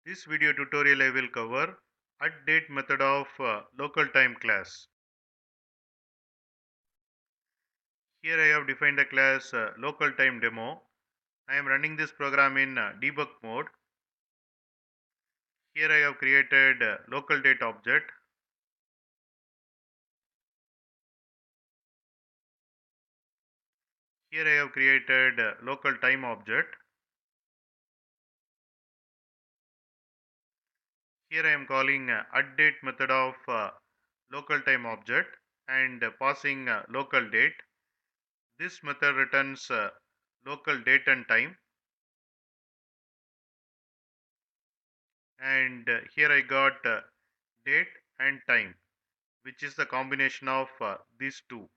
This video tutorial I will cover atDate method of LocalTime class. Here I have defined a class LocalTime demo. I am running this program in debug mode. Here I have created LocalDate object. Here I have created LocalTime object. Here I am calling atDate method of LocalTime object and passing local date. This method returns local date and time. And here I got date and time, which is the combination of these two.